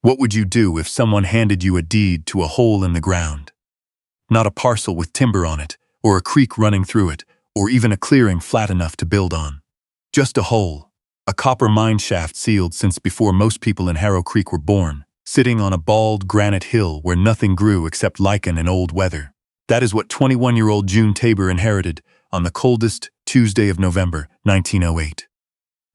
What would you do if someone handed you a deed to a hole in the ground? Not a parcel with timber on it, or a creek running through it, or even a clearing flat enough to build on. Just a hole, a copper mine shaft sealed since before most people in Harrow Creek were born, sitting on a bald granite hill where nothing grew except lichen and old weather. That is what 21-year-old June Tabor inherited on the coldest Tuesday of November, 1908.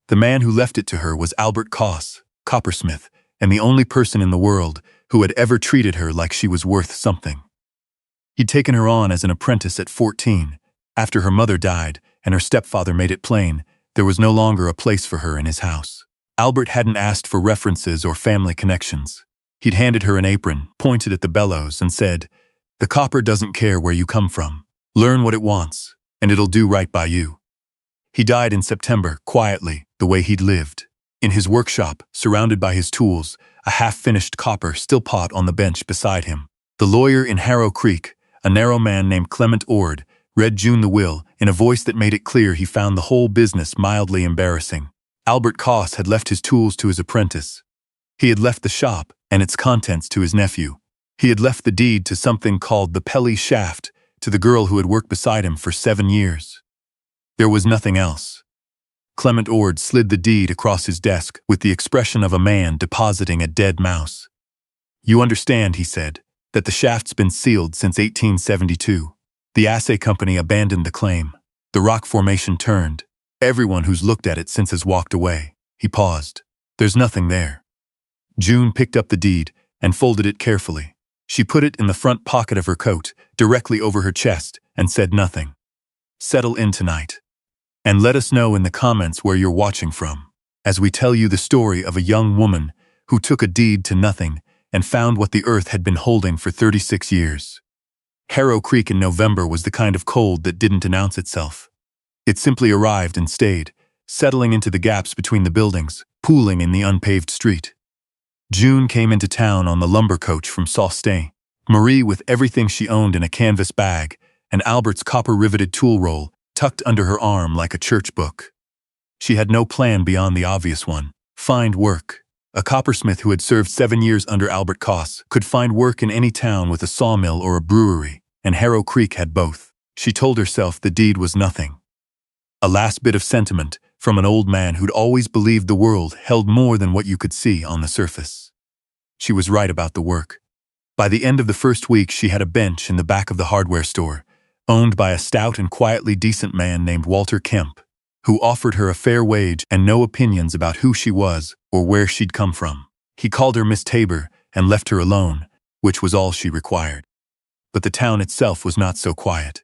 The man who left it to her was Albert Koss, coppersmith, and the only person in the world who had ever treated her like she was worth something. He'd taken her on as an apprentice at 14, after her mother died and her stepfather made it plain there was no longer a place for her in his house. Albert hadn't asked for references or family connections. He'd handed her an apron, pointed at the bellows, and said, "The copper doesn't care where you come from. Learn what it wants, and it'll do right by you." He died in September, quietly, the way he'd lived. In his workshop, surrounded by his tools, a half-finished copper still pot on the bench beside him. The lawyer in Harrow Creek, a narrow man named Clement Ord, read June the will in a voice that made it clear he found the whole business mildly embarrassing. Albert Koss had left his tools to his apprentice. He had left the shop and its contents to his nephew. He had left the deed to something called the Pelly Shaft to the girl who had worked beside him for 7 years. There was nothing else. Clement Ord slid the deed across his desk with the expression of a man depositing a dead mouse. "You understand," he said, "that the shaft's been sealed since 1872. The assay company abandoned the claim. The rock formation turned. Everyone who's looked at it since has walked away." He paused. "There's nothing there." June picked up the deed and folded it carefully. She put it in the front pocket of her coat, directly over her chest, and said nothing. "Settle in tonight. And let us know in the comments where you're watching from, as we tell you the story of a young woman who took a deed to nothing and found what the earth had been holding for 36 years. Harrow Creek in November was the kind of cold that didn't announce itself. It simply arrived and stayed, settling into the gaps between the buildings, pooling in the unpaved street. June came into town on the lumber coach from Sault Ste. Marie with everything she owned in a canvas bag, and Albert's copper-riveted tool roll tucked under her arm like a church book. She had no plan beyond the obvious one: find work. A coppersmith who had served 7 years under Albert Koss could find work in any town with a sawmill or a brewery, and Harrow Creek had both. She told herself the deed was nothing. A last bit of sentiment from an old man who'd always believed the world held more than what you could see on the surface. She was right about the work. By the end of the first week, she had a bench in the back of the hardware store, owned by a stout and quietly decent man named Walter Kemp, who offered her a fair wage and no opinions about who she was or where she'd come from. He called her Miss Tabor and left her alone, which was all she required. But the town itself was not so quiet.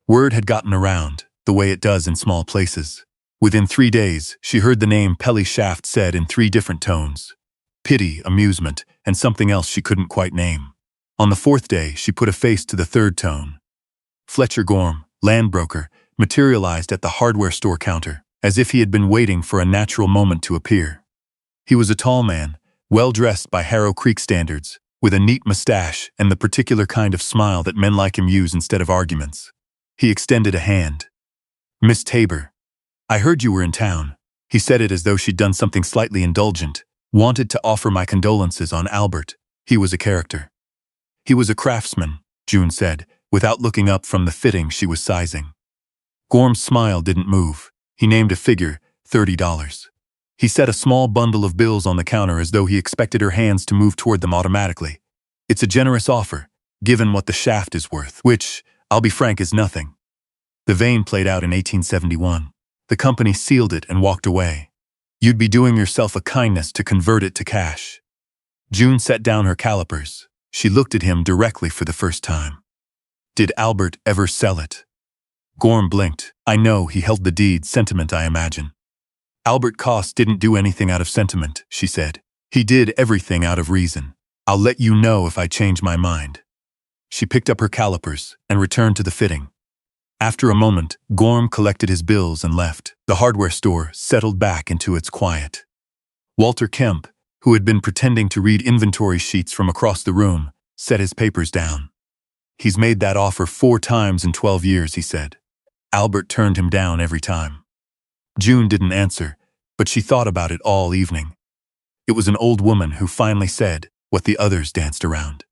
Word had gotten around, the way it does in small places. Within 3 days, she heard the name Pelly Shaft said in 3 different tones: pity, amusement, and something else she couldn't quite name. On the 4th day, she put a face to the 3rd tone. Fletcher Gorm, land broker, materialized at the hardware store counter, as if he had been waiting for a natural moment to appear. He was a tall man, well-dressed by Harrow Creek standards, with a neat mustache and the particular kind of smile that men like him use instead of arguments. He extended a hand. "Miss Tabor, I heard you were in town." He said it as though she'd done something slightly indulgent. "Wanted to offer my condolences on Albert. He was a character." "He was a craftsman," June said, without looking up from the fitting she was sizing. Gorm's smile didn't move. He named a figure, $30. He set a small bundle of bills on the counter as though he expected her hands to move toward them automatically. "It's a generous offer, given what the shaft is worth, which, I'll be frank, is nothing." The vein played out in 1871. The company sealed it and walked away. "You'd be doing yourself a kindness to convert it to cash." June set down her calipers. She looked at him directly for the first time. "Did Albert ever sell it?" Gorm blinked. "I know he held the deed, sentiment, I imagine." "Albert Koss didn't do anything out of sentiment," she said. "He did everything out of reason. I'll let you know if I change my mind." She picked up her calipers and returned to the fitting. After a moment, Gorm collected his bills and left. The hardware store settled back into its quiet. Walter Kemp, who had been pretending to read inventory sheets from across the room, set his papers down. "He's made that offer 4 times in 12 years, he said. Albert turned him down every time." June didn't answer, but she thought about it all evening. It was an old woman who finally said what the others danced around.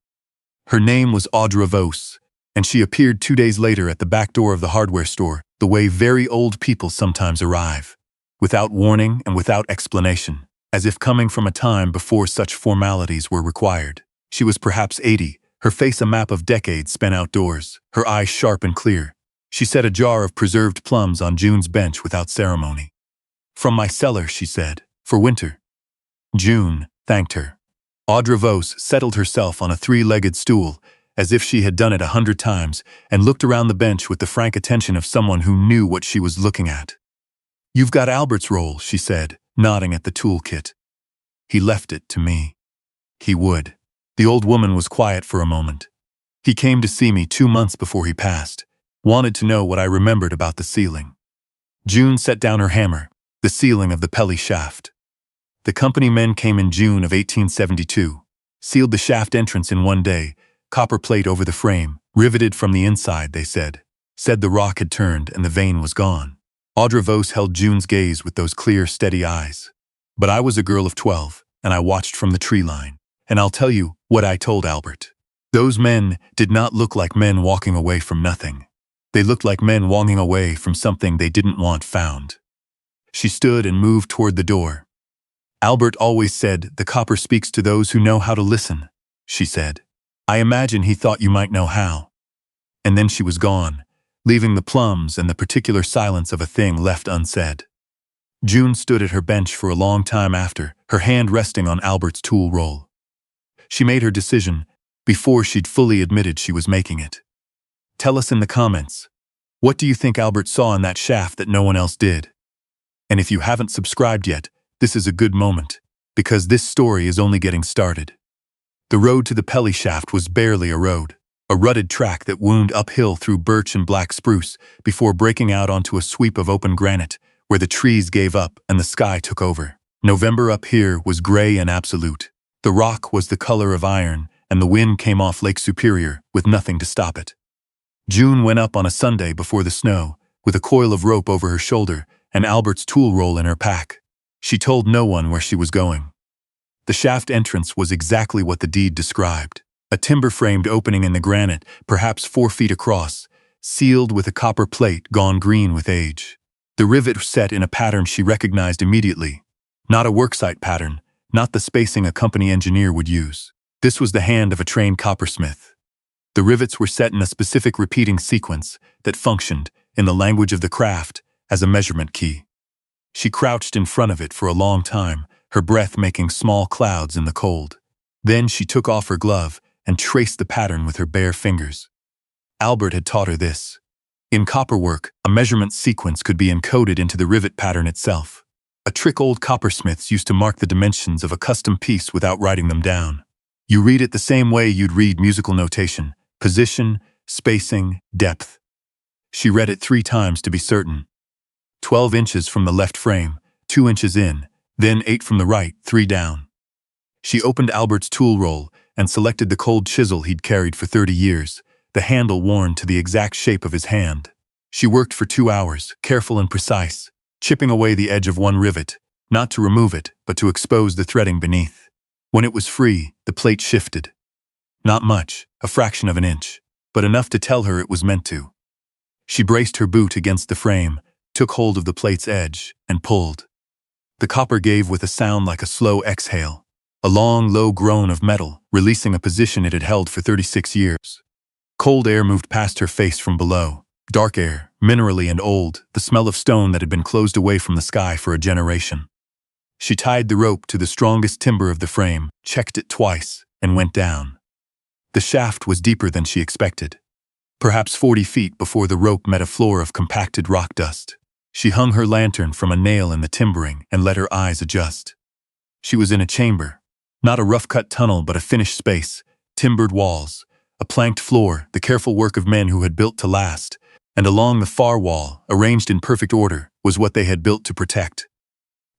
Her name was Audra Vose, and she appeared 2 days later at the back door of the hardware store, the way very old people sometimes arrive, without warning and without explanation, as if coming from a time before such formalities were required. She was perhaps 80, her face a map of decades spent outdoors, her eyes sharp and clear. She set a jar of preserved plums on June's bench without ceremony. "From my cellar," she said, "for winter." June thanked her. Audra Vose settled herself on a 3-legged stool, as if she had done it 100 times, and looked around the bench with the frank attention of someone who knew what she was looking at. "You've got Albert's roll," she said, nodding at the toolkit. "He left it to me." "He would." The old woman was quiet for a moment. "He came to see me 2 months before he passed. Wanted to know what I remembered about the ceiling." June set down her hammer. The ceiling of the Pelly Shaft. The company men came in June of 1872, sealed the shaft entrance in 1 day, copper plate over the frame, riveted from the inside, they said the rock had turned and the vein was gone. Audra Vose held June's gaze with those clear, steady eyes. "But I was a girl of 12, and I watched from the tree line. And I'll tell you what I told Albert. Those men did not look like men walking away from nothing. They looked like men walking away from something they didn't want found." She stood and moved toward the door. "Albert always said the copper speaks to those who know how to listen," she said. "I imagine he thought you might know how." And then she was gone, leaving the plums and the particular silence of a thing left unsaid. June stood at her bench for a long time after, her hand resting on Albert's tool roll. She made her decision before she'd fully admitted she was making it. Tell us in the comments, what do you think Albert saw in that shaft that no one else did? And if you haven't subscribed yet, this is a good moment, because this story is only getting started. The road to the Pelly Shaft was barely a road, a rutted track that wound uphill through birch and black spruce before breaking out onto a sweep of open granite, where the trees gave up and the sky took over. November up here was gray and absolute. The rock was the color of iron, and the wind came off Lake Superior with nothing to stop it. June went up on a Sunday before the snow, with a coil of rope over her shoulder and Albert's tool roll in her pack. She told no one where she was going. The shaft entrance was exactly what the deed described. A timber-framed opening in the granite, perhaps 4 feet across, sealed with a copper plate gone green with age. The rivet set in a pattern she recognized immediately. Not a worksite pattern, not the spacing a company engineer would use. This was the hand of a trained coppersmith. The rivets were set in a specific repeating sequence that functioned, in the language of the craft, as a measurement key. She crouched in front of it for a long time, her breath making small clouds in the cold. Then she took off her glove and traced the pattern with her bare fingers. Albert had taught her this. In copperwork, a measurement sequence could be encoded into the rivet pattern itself. A trick old coppersmiths used to mark the dimensions of a custom piece without writing them down. You read it the same way you'd read musical notation: position, spacing, depth. She read it 3 times to be certain. 12 inches from the left frame, 2 inches in, then 8 from the right, 3 down. She opened Albert's tool roll and selected the cold chisel he'd carried for 30 years, the handle worn to the exact shape of his hand. She worked for 2 hours, careful and precise, chipping away the edge of one rivet, not to remove it, but to expose the threading beneath. When it was free, the plate shifted. Not much, a fraction of an inch, but enough to tell her it was meant to. She braced her boot against the frame, took hold of the plate's edge, and pulled. The copper gave with a sound like a slow exhale, a long, low groan of metal, releasing a position it had held for 36 years. Cold air moved past her face from below, dark air, minerally and old, the smell of stone that had been closed away from the sky for a generation. She tied the rope to the strongest timber of the frame, checked it twice, and went down. The shaft was deeper than she expected, perhaps 40 feet before the rope met a floor of compacted rock dust. She hung her lantern from a nail in the timbering and let her eyes adjust. She was in a chamber, not a rough-cut tunnel but a finished space, timbered walls, a planked floor, the careful work of men who had built to last, and along the far wall, arranged in perfect order, was what they had built to protect.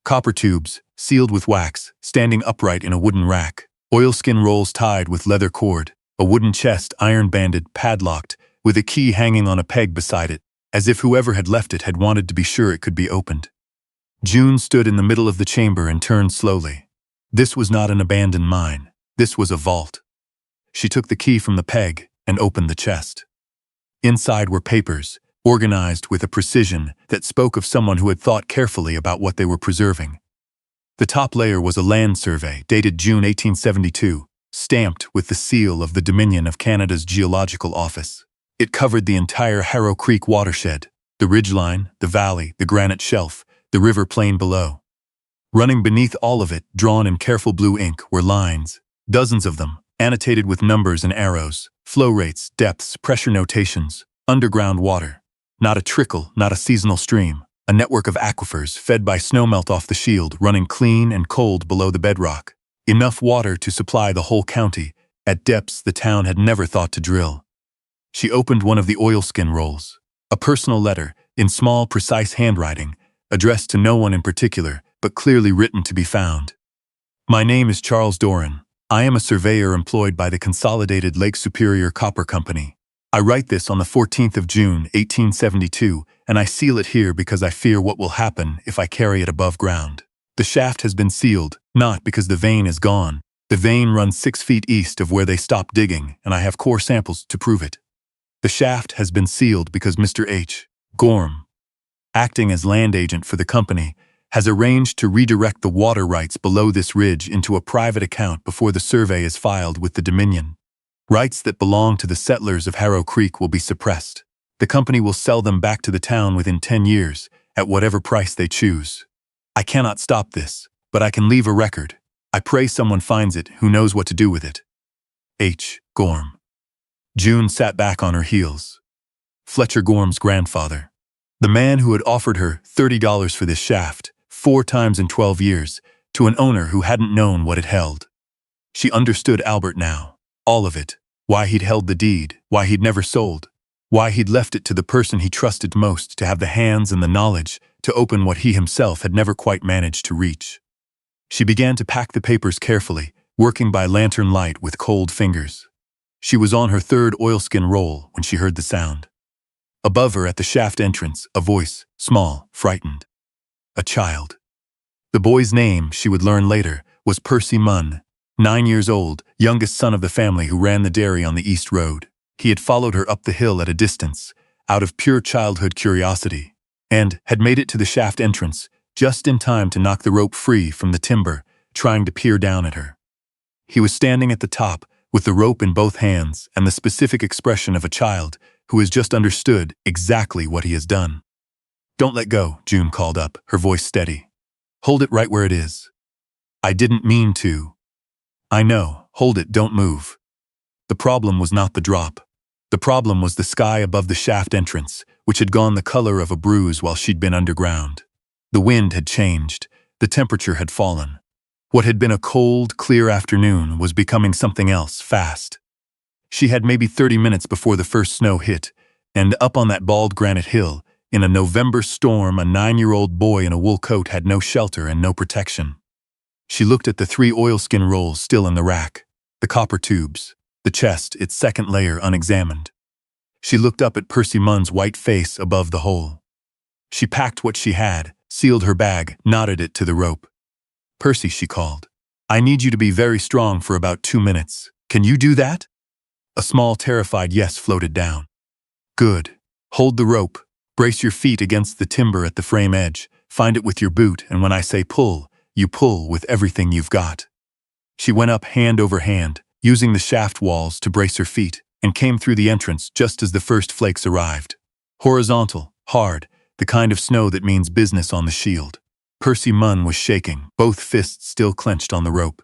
Copper tubes, sealed with wax, standing upright in a wooden rack, oilskin rolls tied with leather cord, a wooden chest iron-banded, padlocked, with a key hanging on a peg beside it, as if whoever had left it had wanted to be sure it could be opened. June stood in the middle of the chamber and turned slowly. This was not an abandoned mine. This was a vault. She took the key from the peg and opened the chest. Inside were papers, organized with a precision that spoke of someone who had thought carefully about what they were preserving. The top layer was a land survey dated June 1872, stamped with the seal of the Dominion of Canada's Geological Office. It covered the entire Harrow Creek watershed, the ridgeline, the valley, the granite shelf, the river plain below. Running beneath all of it, drawn in careful blue ink, were lines, dozens of them, annotated with numbers and arrows, flow rates, depths, pressure notations, underground water. Not a trickle, not a seasonal stream, a network of aquifers fed by snowmelt off the shield, running clean and cold below the bedrock. Enough water to supply the whole county, at depths the town had never thought to drill. She opened one of the oilskin rolls. A personal letter, in small, precise handwriting, addressed to no one in particular, but clearly written to be found. My name is Charles Doran. I am a surveyor employed by the Consolidated Lake Superior Copper Company. I write this on the 14th of June, 1872, and I seal it here because I fear what will happen if I carry it above ground. The shaft has been sealed, not because the vein is gone. The vein runs 6 feet east of where they stopped digging, and I have core samples to prove it. The shaft has been sealed because Mr. H. Gorm, acting as land agent for the company, has arranged to redirect the water rights below this ridge into a private account before the survey is filed with the Dominion. Rights that belong to the settlers of Harrow Creek will be suppressed. The company will sell them back to the town within 10 years, at whatever price they choose. I cannot stop this, but I can leave a record. I pray someone finds it who knows what to do with it. H. Gorm. June sat back on her heels. Fletcher Gorm's grandfather. The man who had offered her $30 for this shaft, 4 times in 12 years, to an owner who hadn't known what it held. She understood Albert now. All of it. Why he'd held the deed, why he'd never sold, why he'd left it to the person he trusted most to have the hands and the knowledge to open what he himself had never quite managed to reach. She began to pack the papers carefully, working by lantern light with cold fingers. She was on her 3rd oilskin roll when she heard the sound. Above her at the shaft entrance, a voice, small, frightened. A child. The boy's name, she would learn later, was Percy Munn, 9 years old, youngest son of the family who ran the dairy on the East Road. He had followed her up the hill at a distance, out of pure childhood curiosity, and had made it to the shaft entrance, just in time to knock the rope free from the timber, trying to peer down at her. He was standing at the top, with the rope in both hands and the specific expression of a child who has just understood exactly what he has done. Don't let go, June called up, her voice steady. Hold it right where it is. I didn't mean to. I know, hold it, don't move. The problem was not the drop. The problem was the sky above the shaft entrance, which had gone the color of a bruise while she'd been underground. The wind had changed. The temperature had fallen. What had been a cold, clear afternoon was becoming something else, fast. She had maybe 30 minutes before the first snow hit, and up on that bald granite hill, in a November storm, a 9-year-old boy in a wool coat had no shelter and no protection. She looked at the 3 oilskin rolls still in the rack, the copper tubes, the chest, its 2nd layer unexamined. She looked up at Percy Munn's white face above the hole. She packed what she had, sealed her bag, knotted it to the rope. Percy, she called. I need you to be very strong for about 2 minutes. Can you do that? A small, terrified yes floated down. Good. Hold the rope. Brace your feet against the timber at the frame edge. Find it with your boot, and when I say pull, you pull with everything you've got. She went up hand over hand, using the shaft walls to brace her feet, and came through the entrance just as the first flakes arrived. Horizontal, hard, the kind of snow that means business on the shield. Percy Munn was shaking, both fists still clenched on the rope.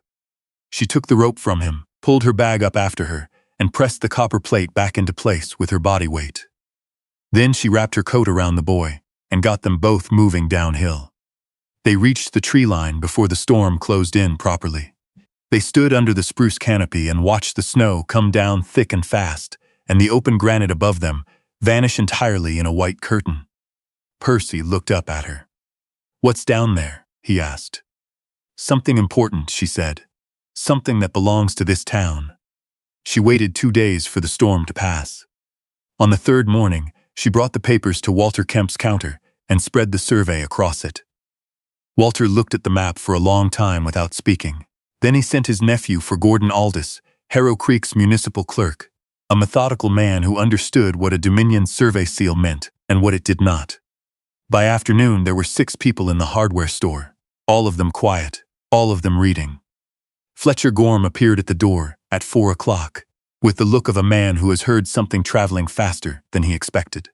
She took the rope from him, pulled her bag up after her, and pressed the copper plate back into place with her body weight. Then she wrapped her coat around the boy, and got them both moving downhill. They reached the tree line before the storm closed in properly. They stood under the spruce canopy and watched the snow come down thick and fast, and the open granite above them vanish entirely in a white curtain. Percy looked up at her. What's down there? He asked. Something important, she said. Something that belongs to this town. She waited 2 days for the storm to pass. On the 3rd morning, she brought the papers to Walter Kemp's counter and spread the survey across it. Walter looked at the map for a long time without speaking. Then he sent his nephew for Gordon Aldous, Harrow Creek's municipal clerk, a methodical man who understood what a Dominion survey seal meant and what it did not. By afternoon, there were 6 people in the hardware store, all of them quiet, all of them reading. Fletcher Gorm appeared at the door at 4 o'clock, with the look of a man who has heard something traveling faster than he expected.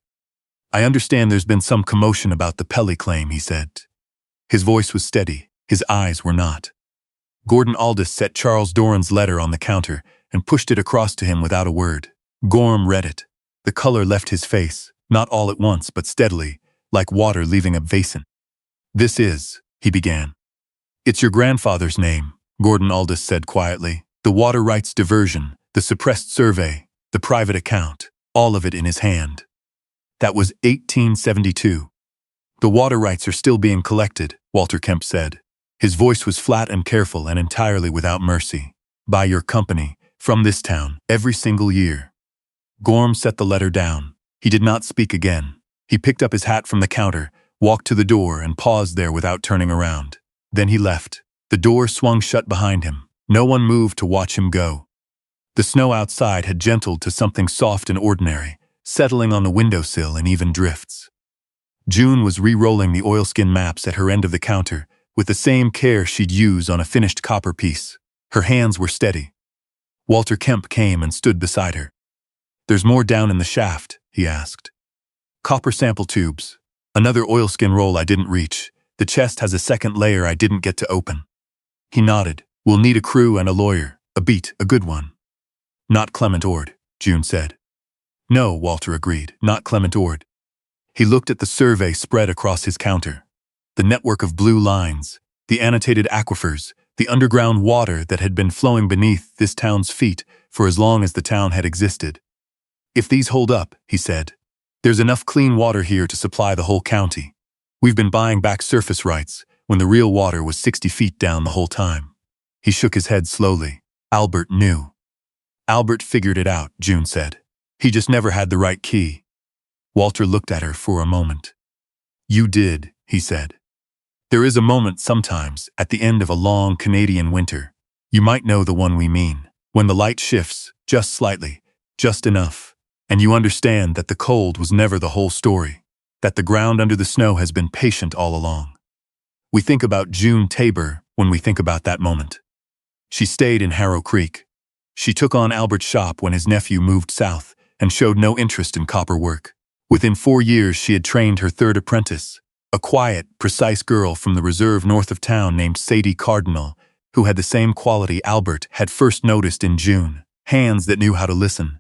"I understand there's been some commotion about the Pelly claim," he said. His voice was steady, his eyes were not. Gordon Aldous set Charles Doran's letter on the counter and pushed it across to him without a word. Gorm read it. The color left his face, not all at once but steadily, like water leaving a basin. "This is," he began. "It's your grandfather's name," Gordon Aldous said quietly. "The water rights diversion, the suppressed survey, the private account, all of it in his hand. That was 1872. "The water rights are still being collected," Walter Kemp said. His voice was flat and careful and entirely without mercy. "By your company, from this town, every single year." Gorm set the letter down. He did not speak again. He picked up his hat from the counter, walked to the door and paused there without turning around. Then he left. The door swung shut behind him. No one moved to watch him go. The snow outside had gentled to something soft and ordinary, settling on the windowsill in even drifts. June was re-rolling the oilskin maps at her end of the counter, with the same care she'd use on a finished copper piece. Her hands were steady. Walter Kemp came and stood beside her. "There's more down in the shaft," he asked. "Copper sample tubes. Another oilskin roll I didn't reach. The chest has a second layer I didn't get to open." He nodded. "We'll need a crew and a lawyer. A beat, a good one." "Not Clement Ord," June said. "No," Walter agreed, "not Clement Ord." He looked at the survey spread across his counter. The network of blue lines, the annotated aquifers, the underground water that had been flowing beneath this town's feet for as long as the town had existed. "If these hold up," he said, "there's enough clean water here to supply the whole county. We've been buying back surface rights when the real water was 60 feet down the whole time." He shook his head slowly. "Albert knew." "Albert figured it out," June said. "He just never had the right key." Walter looked at her for a moment. "You did," he said. "There is a moment sometimes, at the end of a long Canadian winter. You might know the one we mean. When the light shifts, just slightly, just enough, and you understand that the cold was never the whole story, that the ground under the snow has been patient all along. We think about June Tabor when we think about that moment. She stayed in Harrow Creek. She took on Albert's shop when his nephew moved south and showed no interest in copper work. Within 4 years, she had trained her 3rd apprentice, a quiet, precise girl from the reserve north of town named Sadie Cardinal, who had the same quality Albert had first noticed in June, hands that knew how to listen.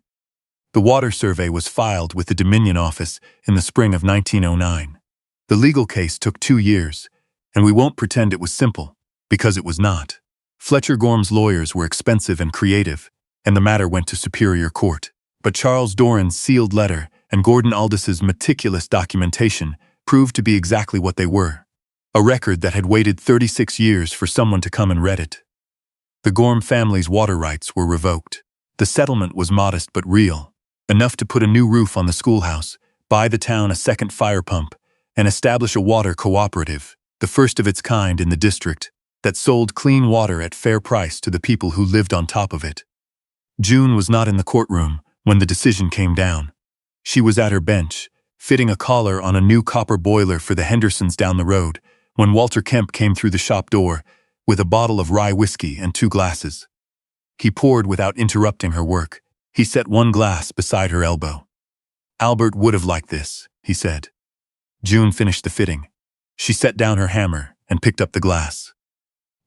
The water survey was filed with the Dominion office in the spring of 1909. The legal case took 2 years, and we won't pretend it was simple, because it was not. Fletcher Gorm's lawyers were expensive and creative, and the matter went to Superior Court. But Charles Doran's sealed letter and Gordon Aldous's meticulous documentation proved to be exactly what they were, a record that had waited 36 years for someone to come and read it. The Gorm family's water rights were revoked. The settlement was modest but real, enough to put a new roof on the schoolhouse, buy the town a second fire pump, and establish a water cooperative, the first of its kind in the district, that sold clean water at fair price to the people who lived on top of it. June was not in the courtroom when the decision came down. She was at her bench, fitting a collar on a new copper boiler for the Hendersons down the road, when Walter Kemp came through the shop door with a bottle of rye whiskey and 2 glasses. He poured without interrupting her work. He set 1 glass beside her elbow. "Albert would have liked this," he said. June finished the fitting. She set down her hammer and picked up the glass.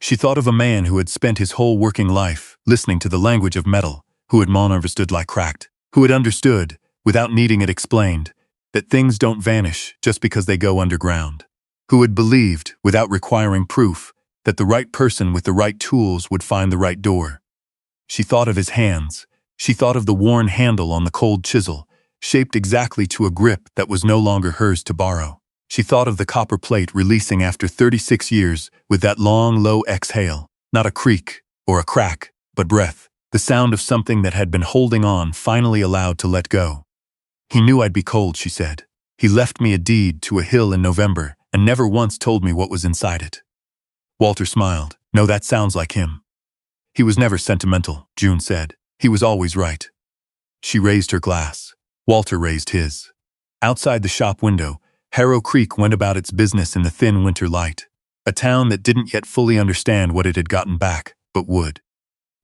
She thought of a man who had spent his whole working life listening to the language of metal, who had understood like cracked, who had understood, without needing it explained, that things don't vanish just because they go underground, who had believed, without requiring proof, that the right person with the right tools would find the right door. She thought of his hands. She thought of the worn handle on the cold chisel, shaped exactly to a grip that was no longer hers to borrow. She thought of the copper plate releasing after 36 years with that long, low exhale, not a creak or a crack, but breath, the sound of something that had been holding on finally allowed to let go. "He knew I'd be cold," she said. "He left me a deed to a hill in November and never once told me what was inside it." Walter smiled. "No, that sounds like him." He was never sentimental, June said. He was always right. She raised her glass. Walter raised his. Outside the shop window, Harrow Creek went about its business in the thin winter light. A town that didn't yet fully understand what it had gotten back, but would.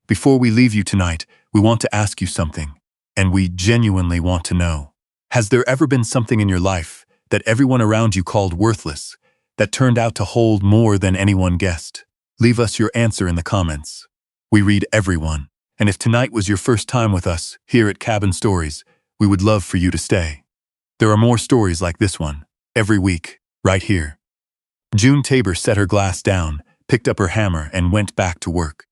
Before we leave you tonight, we want to ask you something, and we genuinely want to know. Has there ever been something in your life that everyone around you called worthless, that turned out to hold more than anyone guessed? Leave us your answer in the comments. We read everyone, and if tonight was your first time with us here at Cabin Stories, we would love for you to stay. There are more stories like this one, every week, right here. June Tabor set her glass down, picked up her hammer, and went back to work.